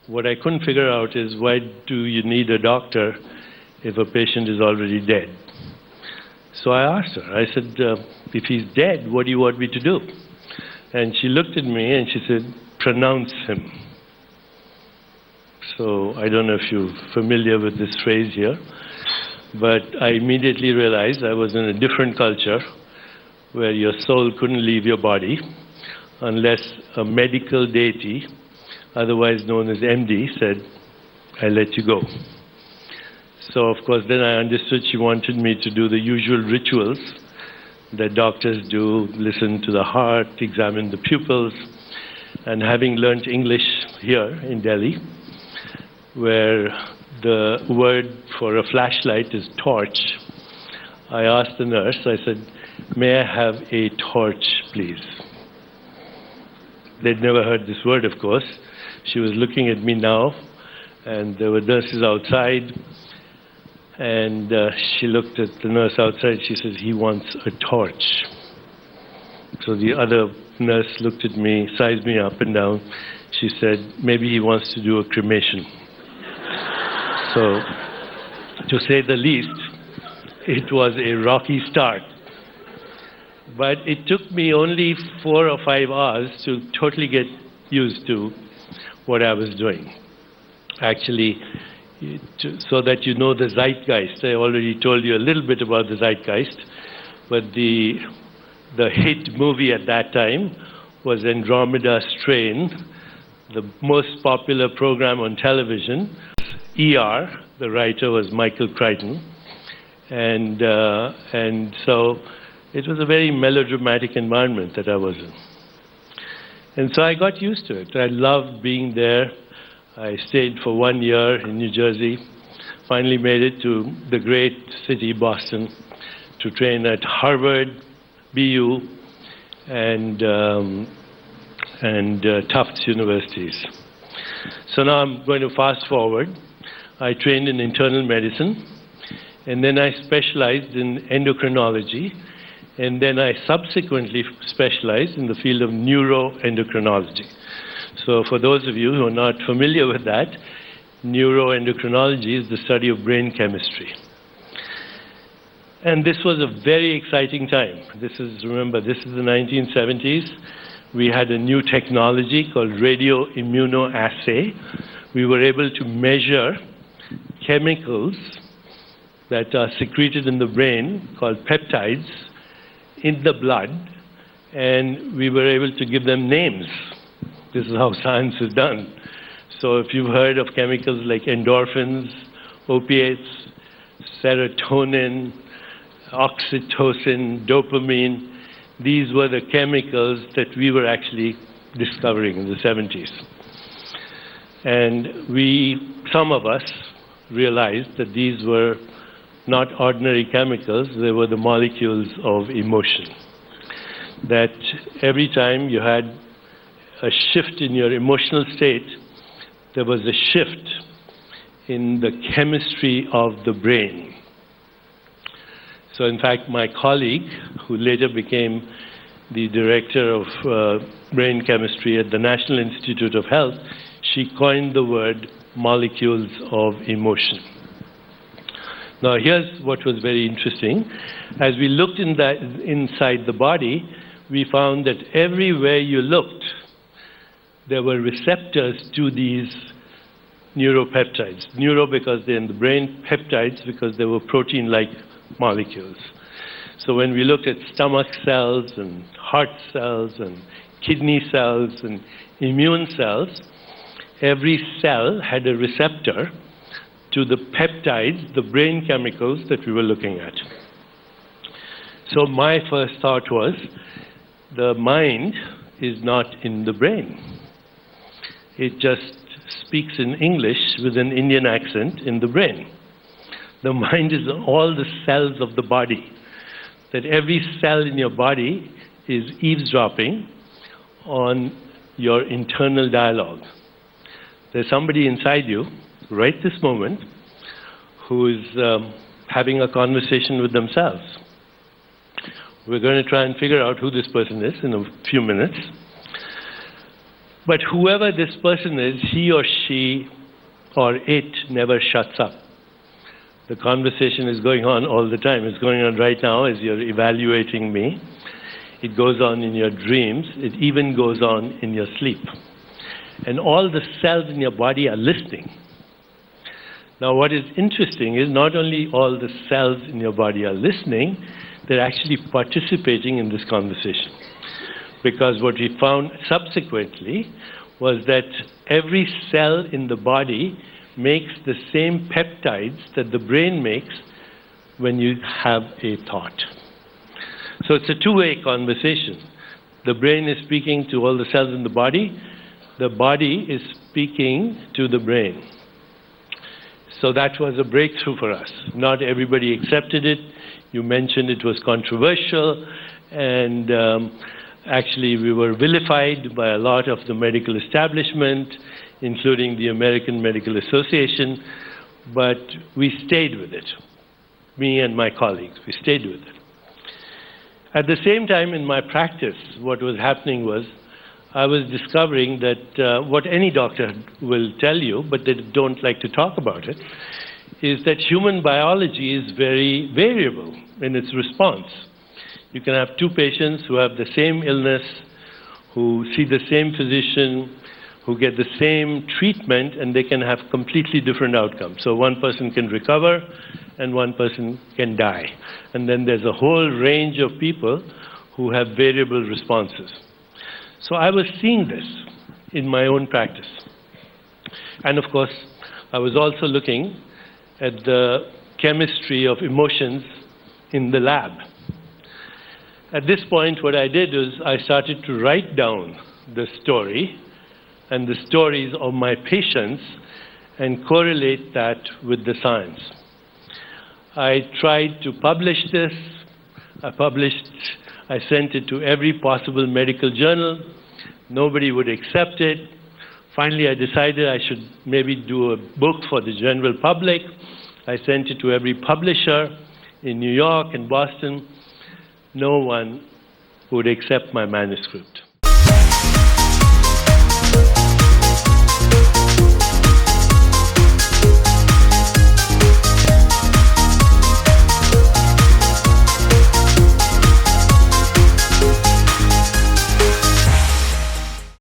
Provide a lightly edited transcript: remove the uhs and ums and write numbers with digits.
What I couldn't figure out is, why do you need a doctor if a patient is already dead? So I asked her, I said, if he's dead, what do you want me to do? And she looked at me and she said, pronounce him. So I don't know if you're familiar with this phrase here, but I immediately realized I was in a different culture where your soul couldn't leave your body unless a medical deity, otherwise known as MD, said, I let you go. So of course then I understood she wanted me to do the usual rituals that doctors do, listen to the heart, examine the pupils, and having learnt English here in Delhi, where the word for a flashlight is torch, I asked the nurse, I said, may I have a torch, please? They'd never heard this word, of course. She was looking at me now, and there were nurses outside, and she looked at the nurse outside. She said, he wants a torch. So the other nurse looked at me, sized me up and down. She said, maybe he wants to do a cremation. So, to say the least, it was a rocky start. But it took me only 4 or 5 hours to totally get used to what I was doing. Actually, so that you know the zeitgeist. I already told you a little bit about the zeitgeist, but the hit movie at that time was Andromeda Strain, the most popular program on television. ER, the writer was Michael Crichton, and so it was a very melodramatic environment that I was in. And so I got used to it. I loved being there. I stayed for 1 year in New Jersey, finally made it to the great city, Boston, to train at Harvard, BU, and Tufts universities. So now I'm going to fast forward. I trained in internal medicine, and then I specialized in endocrinology, and then I subsequently specialized in the field of neuroendocrinology. So for those of you who are not familiar with that, neuroendocrinology is the study of brain chemistry. And this was a very exciting time. Remember, this is the 1970s. We had a new technology called radioimmunoassay. We were able to measure chemicals that are secreted in the brain, called peptides, in the blood, and we were able to give them names. This is how science is done. So if you've heard of chemicals like endorphins, opiates, serotonin, oxytocin, dopamine, these were the chemicals that we were actually discovering in the 70s. And some of us realized that these were not ordinary chemicals, they were the molecules of emotion. That every time you had a shift in your emotional state, there was a shift in the chemistry of the brain. So in fact, my colleague, who later became the director of brain chemistry at the National Institute of Health, she coined the word molecules of emotion. Now here's what was very interesting. As we looked inside the body, we found that everywhere you looked, there were receptors to these neuropeptides. Neuro because they're in the brain, peptides because they were protein-like molecules. So when we looked at stomach cells and heart cells and kidney cells and immune cells, every cell had a receptor to the peptides, the brain chemicals that we were looking at. So my first thought was, the mind is not in the brain. It just speaks in English with an Indian accent in the brain. The mind is all the cells of the body. That every cell in your body is eavesdropping on your internal dialogue. There's somebody inside you, right this moment, who is having a conversation with themselves. We're going to try and figure out who this person is in a few minutes. But whoever this person is, he or she or it never shuts up. The conversation is going on all the time. It's going on right now as you're evaluating me. It goes on in your dreams. It even goes on in your sleep. And all the cells in your body are listening. Now, what is interesting is not only all the cells in your body are listening, they're actually participating in this conversation. Because what we found subsequently was that every cell in the body makes the same peptides that the brain makes when you have a thought. So it's a two-way conversation. The brain is speaking to all the cells in the body is speaking to the brain. So that was a breakthrough for us. Not everybody accepted it. You mentioned it was controversial, and actually we were vilified by a lot of the medical establishment, including the American Medical Association, but we stayed with it. Me and my colleagues, we stayed with it. At the same time, in my practice, what was happening was I was discovering that what any doctor will tell you, but they don't like to talk about it, is that human biology is very variable in its response. You can have two patients who have the same illness, who see the same physician, who get the same treatment, and they can have completely different outcomes. So one person can recover, and one person can die. And then there's a whole range of people who have variable responses. So I was seeing this in my own practice. And of course, I was also looking at the chemistry of emotions in the lab. At this point, what I did is I started to write down the story and the stories of my patients and correlate that with the science. I tried to publish this. I sent it to every possible medical journal. Nobody would accept it. Finally, I decided I should maybe do a book for the general public. I sent it to every publisher in New York and Boston. No one would accept my manuscript.